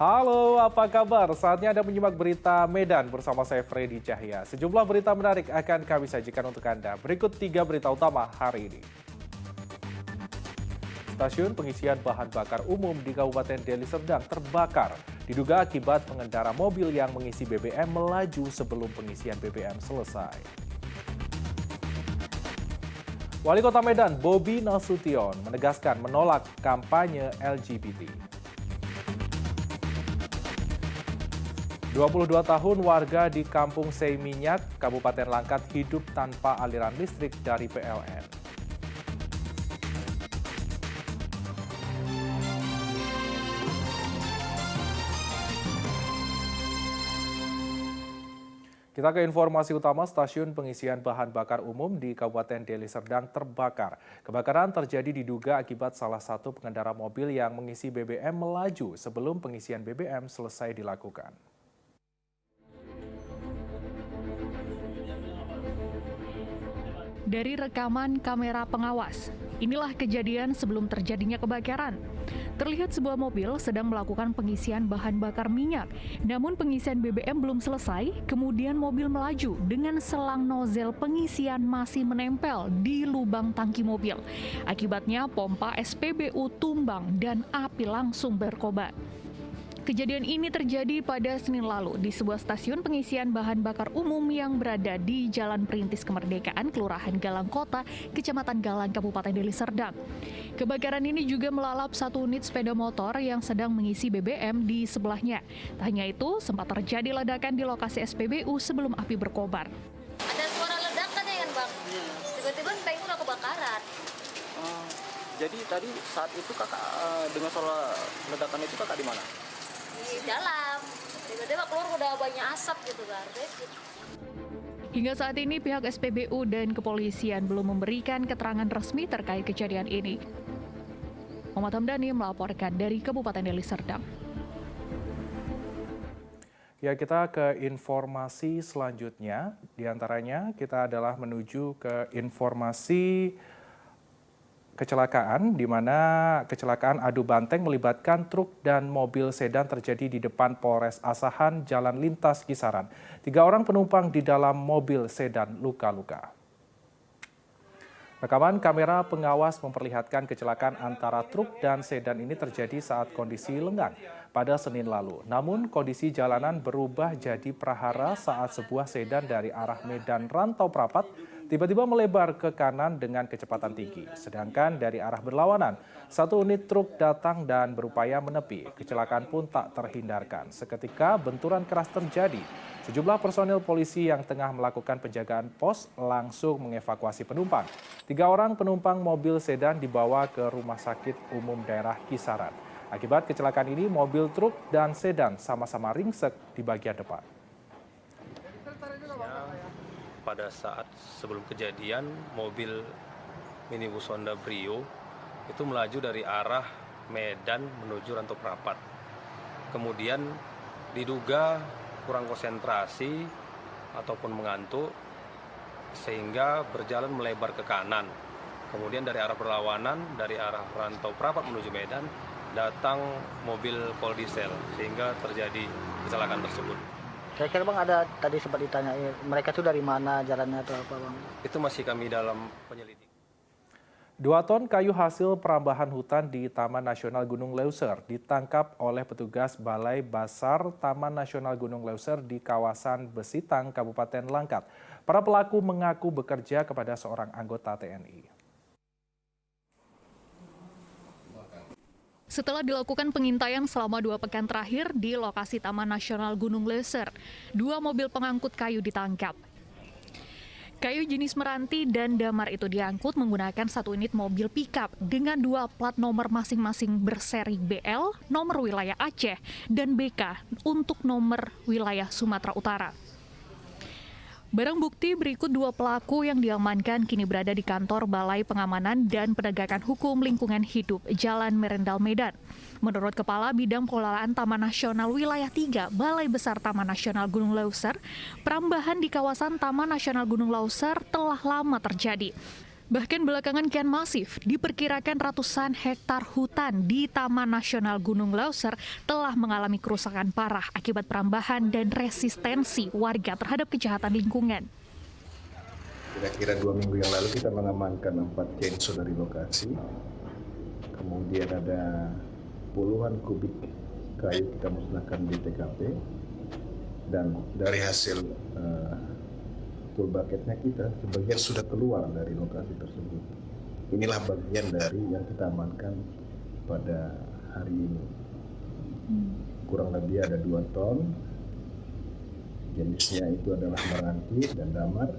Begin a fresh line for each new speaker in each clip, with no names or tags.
Halo, apa kabar? Saatnya Anda menyimak berita Medan bersama saya Freddy Cahya. Sejumlah berita menarik akan kami sajikan untuk Anda. Berikut 3 berita utama hari ini. Stasiun pengisian bahan bakar umum di Kabupaten Deli Serdang terbakar. Diduga akibat pengendara mobil yang mengisi BBM melaju sebelum pengisian BBM selesai. Wali Kota Medan, Bobi Nasution, menegaskan menolak kampanye LGBT. 22 tahun warga di Kampung Sei Minyak, Kabupaten Langkat hidup tanpa aliran listrik dari PLN. Kita ke informasi utama, stasiun pengisian bahan bakar umum di Kabupaten Deli Serdang terbakar. Kebakaran terjadi diduga akibat salah satu pengendara mobil yang mengisi BBM melaju sebelum pengisian BBM selesai dilakukan.
Dari rekaman kamera pengawas, inilah kejadian sebelum terjadinya kebakaran. Terlihat sebuah mobil sedang melakukan pengisian bahan bakar minyak. Namun pengisian BBM belum selesai, kemudian mobil melaju dengan selang nozzle pengisian masih menempel di lubang tangki mobil. Akibatnya pompa SPBU tumbang dan api langsung berkobar. Kejadian ini terjadi pada Senin lalu di sebuah stasiun pengisian bahan bakar umum yang berada di Jalan Perintis Kemerdekaan, Kelurahan Galang Kota, Kecamatan Galang, Kabupaten Deli Serdang. Kebakaran ini juga melalap satu unit sepeda motor yang sedang mengisi BBM di sebelahnya. Tak hanya itu, sempat terjadi ledakan di lokasi SPBU sebelum api berkobar.
Ada suara ledakan ya kan Bang? Tiba-tiba pengen udah kebakaran.
Jadi tadi saat itu kakak dengan suara ledakan itu kakak di mana?
Di dalam, tiba-tiba keluar udah banyak asap gitu kan.
Hingga saat ini pihak SPBU dan kepolisian belum memberikan keterangan resmi terkait kejadian ini. Muhammad Hamdani melaporkan dari Kabupaten Deli Serdang.
Ya, kita ke informasi selanjutnya. Di antaranya kita adalah menuju ke informasi kecelakaan, di mana kecelakaan adu banteng melibatkan truk dan mobil sedan terjadi di depan Polres Asahan, Jalan Lintas Kisaran. 3 orang penumpang di dalam mobil sedan luka-luka. Rekaman kamera pengawas memperlihatkan kecelakaan antara truk dan sedan ini terjadi saat kondisi lengang pada Senin lalu. Namun kondisi jalanan berubah jadi prahara saat sebuah sedan dari arah Medan Rantau Prapat tiba-tiba melebar ke kanan dengan kecepatan tinggi. Sedangkan dari arah berlawanan, satu unit truk datang dan berupaya menepi. Kecelakaan pun tak terhindarkan. Seketika benturan keras terjadi. Sejumlah personil polisi yang tengah melakukan penjagaan pos langsung mengevakuasi penumpang. 3 orang penumpang mobil sedan dibawa ke Rumah Sakit Umum Daerah Kisaran. Akibat kecelakaan ini, mobil truk dan sedan sama-sama ringsek di bagian depan.
Pada saat sebelum kejadian, mobil minibus Honda Brio itu melaju dari arah Medan menuju Rantau Prapat. Kemudian diduga kurang konsentrasi ataupun mengantuk sehingga berjalan melebar ke kanan. Kemudian dari arah berlawanan, dari arah Rantau Prapat menuju Medan, datang mobil Poldiesel sehingga terjadi kecelakaan tersebut.
Kira-kira Bang ada tadi sempat ditanya mereka tuh dari mana jalannya atau apa Bang?
Itu masih kami dalam penyelidikan.
2 ton kayu hasil perambahan hutan di Taman Nasional Gunung Leuser ditangkap oleh petugas Balai Basar Taman Nasional Gunung Leuser di kawasan Besitang, Kabupaten Langkat. Para pelaku mengaku bekerja kepada seorang anggota TNI.
Setelah dilakukan pengintaian selama 2 pekan terakhir di lokasi Taman Nasional Gunung Leuser, 2 mobil pengangkut kayu ditangkap. Kayu jenis meranti dan damar itu diangkut menggunakan 1 unit mobil pickup dengan 2 plat nomor masing-masing berseri BL, nomor wilayah Aceh, dan BK untuk nomor wilayah Sumatera Utara. Barang bukti berikut 2 pelaku yang diamankan kini berada di kantor Balai Pengamanan dan Penegakan Hukum Lingkungan Hidup Jalan Merendal Medan. Menurut Kepala Bidang Pengelolaan Taman Nasional Wilayah 3 Balai Besar Taman Nasional Gunung Leuser, perambahan di kawasan Taman Nasional Gunung Leuser telah lama terjadi. Bahkan belakangan kian masif, diperkirakan ratusan hektar hutan di Taman Nasional Gunung Leuser telah mengalami kerusakan parah akibat perambahan dan resistensi warga terhadap kejahatan lingkungan.
Kira-kira 2 minggu yang lalu kita mengamankan 4 chainsaw dari lokasi. Kemudian ada puluhan kubik kayu kita musnahkan di TKP. Dan dari hasil full bucketnya kita sebagian sudah keluar dari lokasi tersebut. Inilah bagian dari yang kita amankan pada hari ini. Kurang lebih ada 2 ton. Jenisnya itu adalah meranti dan damar.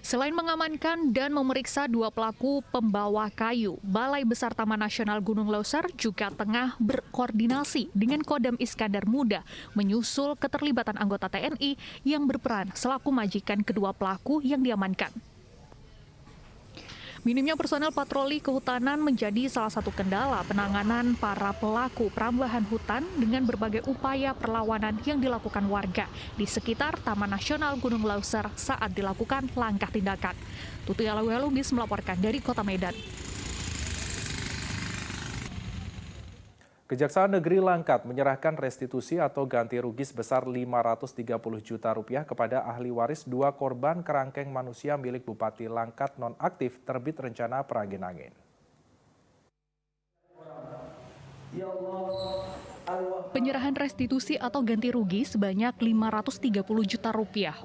Selain mengamankan dan memeriksa 2 pelaku pembawa kayu, Balai Besar Taman Nasional Gunung Leuser juga tengah berkoordinasi dengan Kodam Iskandar Muda menyusul keterlibatan anggota TNI yang berperan selaku majikan kedua pelaku yang diamankan. Minimnya personel patroli kehutanan menjadi salah satu kendala penanganan para pelaku perambahan hutan dengan berbagai upaya perlawanan yang dilakukan warga di sekitar Taman Nasional Gunung Leuser saat dilakukan langkah tindakan. Tuti Alawelubis melaporkan dari Kota Medan.
Kejaksaan Negeri Langkat menyerahkan restitusi atau ganti rugi sebesar Rp530 juta kepada ahli waris 2 korban kerangkeng manusia milik Bupati Langkat nonaktif terbit rencana Pragenangin.
Penyerahan restitusi atau ganti rugi sebanyak Rp530 juta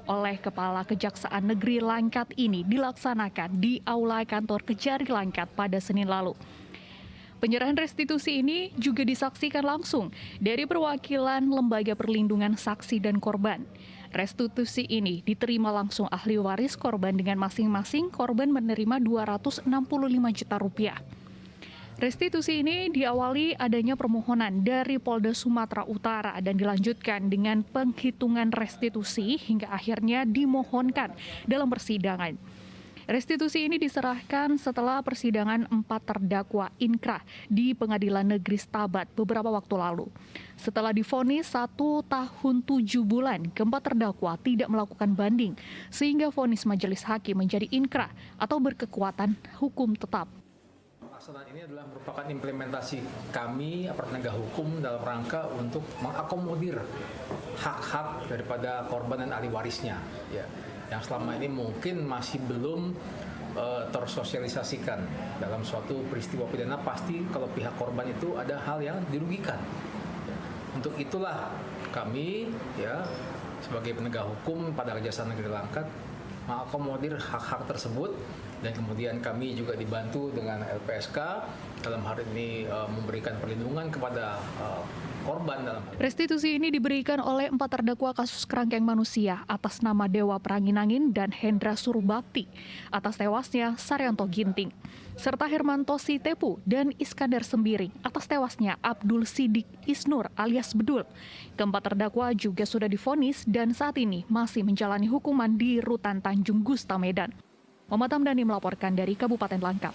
oleh Kepala Kejaksaan Negeri Langkat ini dilaksanakan di Aula Kantor Kejari Langkat pada Senin lalu. Penyerahan restitusi ini juga disaksikan langsung dari perwakilan Lembaga Perlindungan Saksi dan Korban. Restitusi ini diterima langsung ahli waris korban dengan masing-masing korban menerima Rp265 juta. Restitusi ini diawali adanya permohonan dari Polda Sumatera Utara dan dilanjutkan dengan penghitungan restitusi hingga akhirnya dimohonkan dalam persidangan. Restitusi ini diserahkan setelah persidangan 4 terdakwa inkrah di Pengadilan Negeri Stabat beberapa waktu lalu. Setelah divonis 1 tahun 7 bulan, keempat terdakwa tidak melakukan banding, sehingga vonis majelis hakim menjadi inkrah atau berkekuatan hukum tetap.
Pelaksanaan ini adalah merupakan implementasi kami, aparat penegak hukum dalam rangka untuk mengakomodir hak-hak daripada korban dan ahli warisnya. Ya. Yang selama ini mungkin masih belum tersosialisasikan dalam suatu peristiwa pidana, pasti kalau pihak korban itu ada hal yang dirugikan. Untuk itulah kami ya sebagai penegak hukum pada Kejaksaan Negeri Langkat mengakomodir hak-hak tersebut, dan kemudian kami juga dibantu dengan LPSK dalam hal ini memberikan perlindungan kepada korban dalam hal.
Restitusi ini diberikan oleh 4 terdakwa kasus kerangkeng manusia atas nama Dewa Praginangin dan Hendra Surbakti atas tewasnya Saryanto Ginting, serta Hermanto Sitepu dan Iskandar Sembiring atas tewasnya Abdul Sidik Isnur alias Bedul. Keempat terdakwa juga sudah divonis dan saat ini masih menjalani hukuman di Rutan Tanjung Gusta, Medan. Muhammad Hamdani melaporkan dari Kabupaten Langkat.